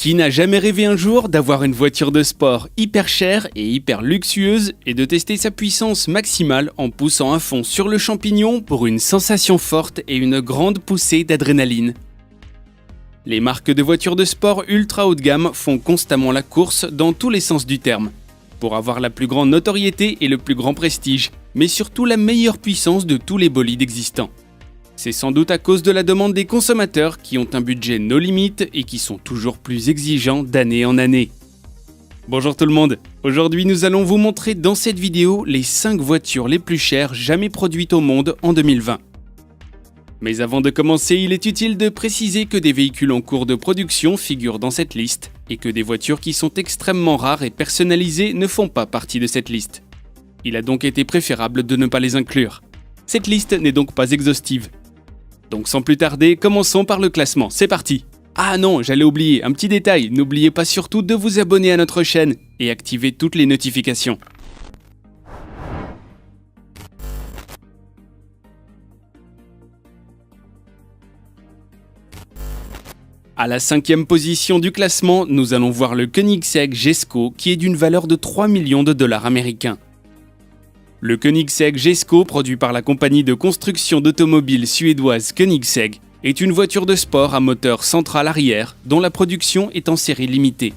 Qui n'a jamais rêvé un jour d'avoir une voiture de sport hyper chère et hyper luxueuse et de tester sa puissance maximale en poussant à fond sur le champignon pour une sensation forte et une grande poussée d'adrénaline? Les marques de voitures de sport ultra haut de gamme font constamment la course dans tous les sens du terme, pour avoir la plus grande notoriété et le plus grand prestige, mais surtout la meilleure puissance de tous les bolides existants. C'est sans doute à cause de la demande des consommateurs qui ont un budget no limite et qui sont toujours plus exigeants d'année en année. Bonjour tout le monde, aujourd'hui nous allons vous montrer dans cette vidéo les 5 voitures les plus chères jamais produites au monde en 2020. Mais avant de commencer, il est utile de préciser que des véhicules en cours de production figurent dans cette liste et que des voitures qui sont extrêmement rares et personnalisées ne font pas partie de cette liste. Il a donc été préférable de ne pas les inclure. Cette liste n'est donc pas exhaustive. Donc sans plus tarder, commençons par le classement, c'est parti! Ah non, j'allais oublier, un petit détail, n'oubliez pas surtout de vous abonner à notre chaîne et activer toutes les notifications. À la 5e position du classement, nous allons voir le Koenigsegg Jesko qui est d'une valeur de 3 millions de dollars américains. Le Koenigsegg Jesko, produit par la compagnie de construction d'automobiles suédoise Koenigsegg, est une voiture de sport à moteur central arrière dont la production est en série limitée.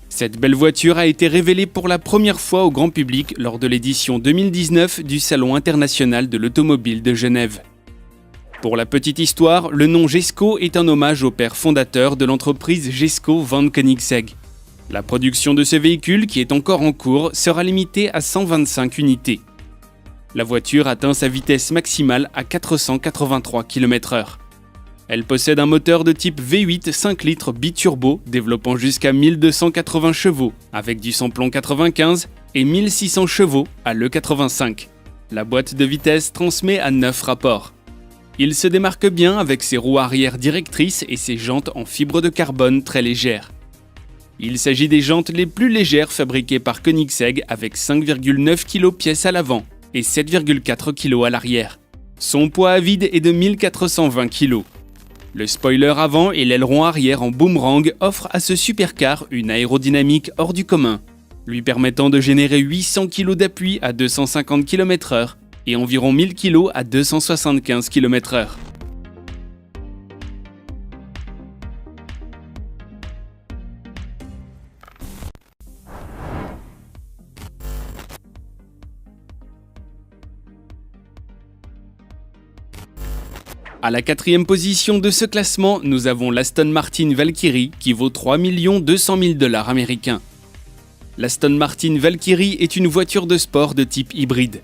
Cette belle voiture a été révélée pour la première fois au grand public lors de l'édition 2019 du Salon international de l'automobile de Genève. Pour la petite histoire, le nom Jesko est un hommage au père fondateur de l'entreprise Jesko von Koenigsegg. La production de ce véhicule, qui est encore en cours, sera limitée à 125 unités. La voiture atteint sa vitesse maximale à 483 km/h. Elle possède un moteur de type V8 5 litres biturbo développant jusqu'à 1280 chevaux avec du samplon 95 et 1600 chevaux à l'E85. La boîte de vitesse transmet à 9 rapports. Il se démarque bien avec ses roues arrière directrices et ses jantes en fibre de carbone très légères. Il s'agit des jantes les plus légères fabriquées par Koenigsegg avec 5,9 kg pièce à l'avant et 7,4 kg à l'arrière. Son poids à vide est de 1420 kg. Le spoiler avant et l'aileron arrière en boomerang offrent à ce supercar une aérodynamique hors du commun, lui permettant de générer 800 kg d'appui à 250 km/h et environ 1000 kg à 275 km/h. À la 4e position de ce classement, nous avons l'Aston Martin Valkyrie qui vaut 3 200 000 dollars américains. L'Aston Martin Valkyrie est une voiture de sport de type hybride.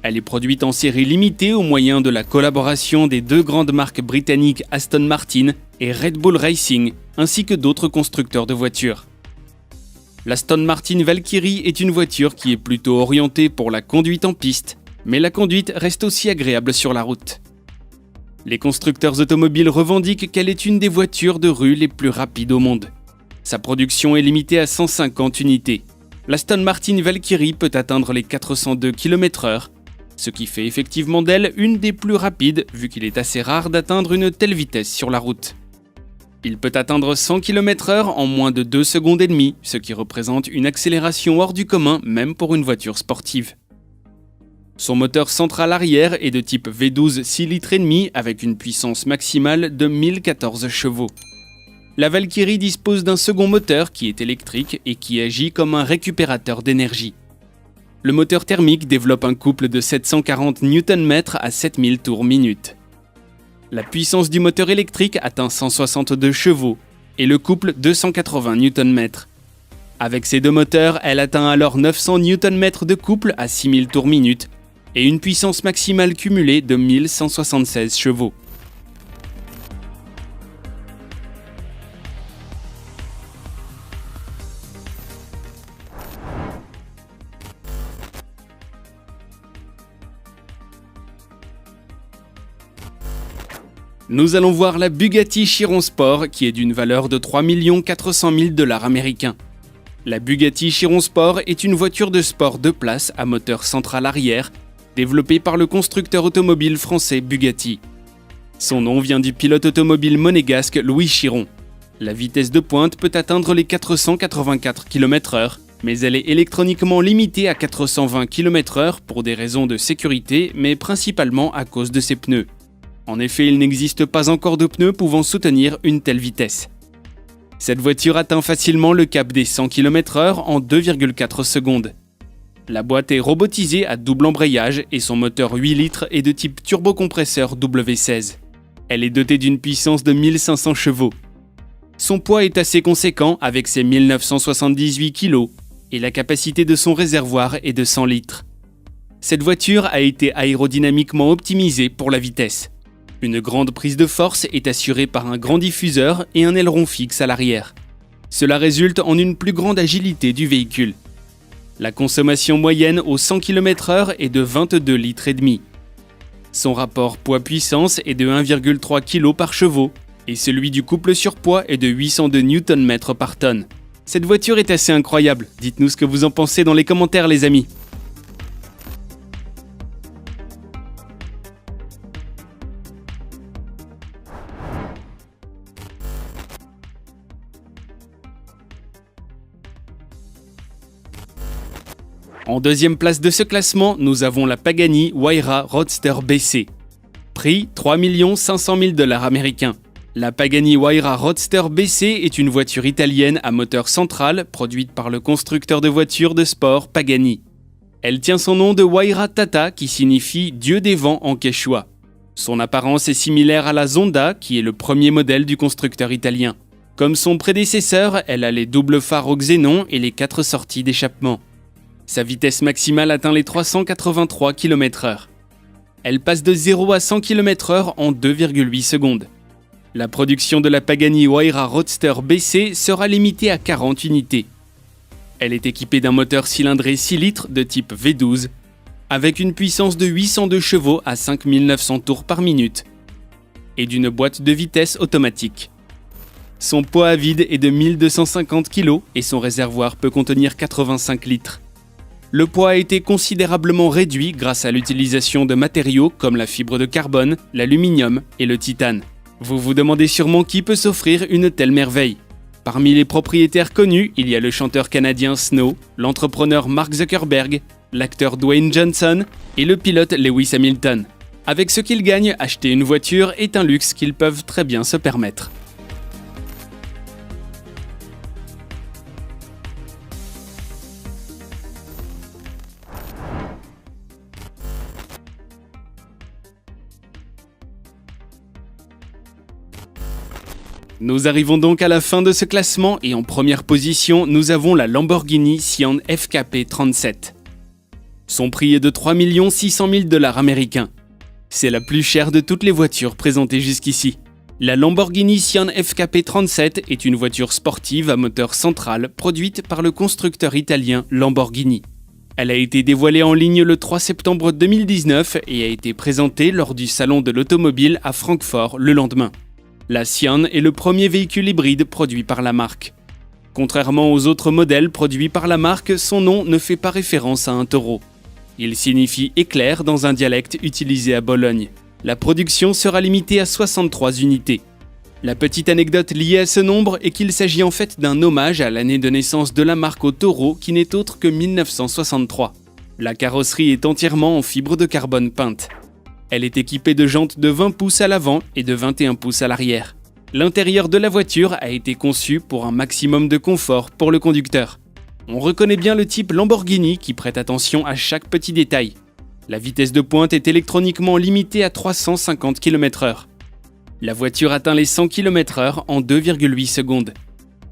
Elle est produite en série limitée au moyen de la collaboration des deux grandes marques britanniques Aston Martin et Red Bull Racing, ainsi que d'autres constructeurs de voitures. L'Aston Martin Valkyrie est une voiture qui est plutôt orientée pour la conduite en piste, mais la conduite reste aussi agréable sur la route. Les constructeurs automobiles revendiquent qu'elle est une des voitures de rue les plus rapides au monde. Sa production est limitée à 150 unités. L'Aston Martin Valkyrie peut atteindre les 402 km/h, ce qui fait effectivement d'elle une des plus rapides vu qu'il est assez rare d'atteindre une telle vitesse sur la route. Il peut atteindre 100 km/h en moins de 2 secondes et demie, ce qui représente une accélération hors du commun même pour une voiture sportive. Son moteur central arrière est de type V12 6 litres et demi avec une puissance maximale de 1014 chevaux. La Valkyrie dispose d'un second moteur qui est électrique et qui agit comme un récupérateur d'énergie. Le moteur thermique développe un couple de 740 Nm à 7000 tours minute. La puissance du moteur électrique atteint 162 chevaux et le couple 280 Nm. Avec ces deux moteurs, elle atteint alors 900 Nm de couple à 6000 tours minute et une puissance maximale cumulée de 1176 chevaux. Nous allons voir la Bugatti Chiron Sport qui est d'une valeur de 3 400 000 dollars américains. La Bugatti Chiron Sport est une voiture de sport 2 places à moteur central arrière développée par le constructeur automobile français Bugatti. Son nom vient du pilote automobile monégasque Louis Chiron. La vitesse de pointe peut atteindre les 484 km/h, mais elle est électroniquement limitée à 420 km/h pour des raisons de sécurité, mais principalement à cause de ses pneus. En effet, il n'existe pas encore de pneus pouvant soutenir une telle vitesse. Cette voiture atteint facilement le cap des 100 km/h en 2,4 secondes. La boîte est robotisée à double embrayage et son moteur 8 litres est de type turbocompresseur W16. Elle est dotée d'une puissance de 1500 chevaux. Son poids est assez conséquent avec ses 1978 kg et la capacité de son réservoir est de 100 litres. Cette voiture a été aérodynamiquement optimisée pour la vitesse. Une grande prise de force est assurée par un grand diffuseur et un aileron fixe à l'arrière. Cela résulte en une plus grande agilité du véhicule. La consommation moyenne au 100 km/h est de 22 litres et demi. Son rapport poids-puissance est de 1,3 kg par chevaux et celui du couple surpoids est de 802 Nm par tonne. Cette voiture est assez incroyable, dites-nous ce que vous en pensez dans les commentaires les amis. En deuxième place de ce classement, nous avons la Pagani Huayra Roadster BC. Prix 3 500 000 $ américains. La Pagani Huayra Roadster BC est une voiture italienne à moteur central produite par le constructeur de voitures de sport Pagani. Elle tient son nom de Huayra Tata qui signifie Dieu des vents en quechua. Son apparence est similaire à la Zonda qui est le premier modèle du constructeur italien. Comme son prédécesseur, elle a les doubles phares au xénon et les 4 sorties d'échappement. Sa vitesse maximale atteint les 383 km/h. Elle passe de 0 à 100 km/h en 2,8 secondes. La production de la Pagani Huayra Roadster BC sera limitée à 40 unités. Elle est équipée d'un moteur cylindré 6 litres de type V12, avec une puissance de 802 chevaux à 5900 tours par minute, et d'une boîte de vitesse automatique. Son poids à vide est de 1250 kg et son réservoir peut contenir 85 litres. Le poids a été considérablement réduit grâce à l'utilisation de matériaux comme la fibre de carbone, l'aluminium et le titane. Vous vous demandez sûrement qui peut s'offrir une telle merveille. Parmi les propriétaires connus, il y a le chanteur canadien Snow, l'entrepreneur Mark Zuckerberg, l'acteur Dwayne Johnson et le pilote Lewis Hamilton. Avec ce qu'ils gagnent, acheter une voiture est un luxe qu'ils peuvent très bien se permettre. Nous arrivons donc à la fin de ce classement et en première position, nous avons la Lamborghini Sian FKP 37. Son prix est de 3 600 000 $ américains. C'est la plus chère de toutes les voitures présentées jusqu'ici. La Lamborghini Sian FKP 37 est une voiture sportive à moteur central produite par le constructeur italien Lamborghini. Elle a été dévoilée en ligne le 3 septembre 2019 et a été présentée lors du salon de l'automobile à Francfort le lendemain. La Sian est le premier véhicule hybride produit par la marque. Contrairement aux autres modèles produits par la marque, son nom ne fait pas référence à un taureau. Il signifie éclair dans un dialecte utilisé à Bologne. La production sera limitée à 63 unités. La petite anecdote liée à ce nombre est qu'il s'agit en fait d'un hommage à l'année de naissance de la marque au taureau qui n'est autre que 1963. La carrosserie est entièrement en fibre de carbone peinte. Elle est équipée de jantes de 20 pouces à l'avant et de 21 pouces à l'arrière. L'intérieur de la voiture a été conçu pour un maximum de confort pour le conducteur. On reconnaît bien le type Lamborghini qui prête attention à chaque petit détail. La vitesse de pointe est électroniquement limitée à 350 km/h. La voiture atteint les 100 km/h en 2,8 secondes.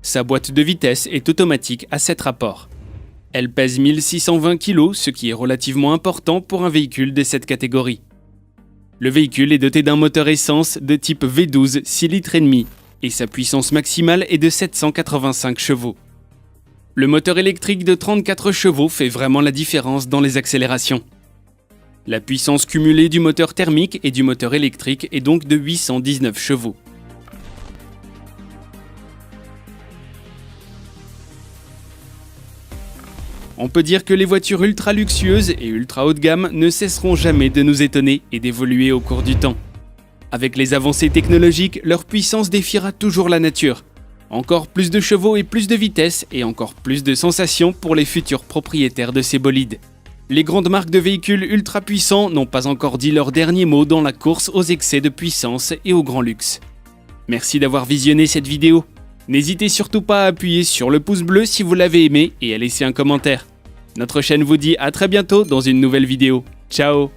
Sa boîte de vitesse est automatique à 7 rapports. Elle pèse 1620 kg, ce qui est relativement important pour un véhicule de cette catégorie. Le véhicule est doté d'un moteur essence de type V12 6 litres et demi et sa puissance maximale est de 785 chevaux. Le moteur électrique de 34 chevaux fait vraiment la différence dans les accélérations. La puissance cumulée du moteur thermique et du moteur électrique est donc de 819 chevaux. On peut dire que les voitures ultra luxueuses et ultra haut de gamme ne cesseront jamais de nous étonner et d'évoluer au cours du temps. Avec les avancées technologiques, leur puissance défiera toujours la nature. Encore plus de chevaux et plus de vitesse et encore plus de sensations pour les futurs propriétaires de ces bolides. Les grandes marques de véhicules ultra puissants n'ont pas encore dit leur dernier mot dans la course aux excès de puissance et au grand luxe. Merci d'avoir visionné cette vidéo. N'hésitez surtout pas à appuyer sur le pouce bleu si vous l'avez aimé et à laisser un commentaire. Notre chaîne vous dit à très bientôt dans une nouvelle vidéo. Ciao!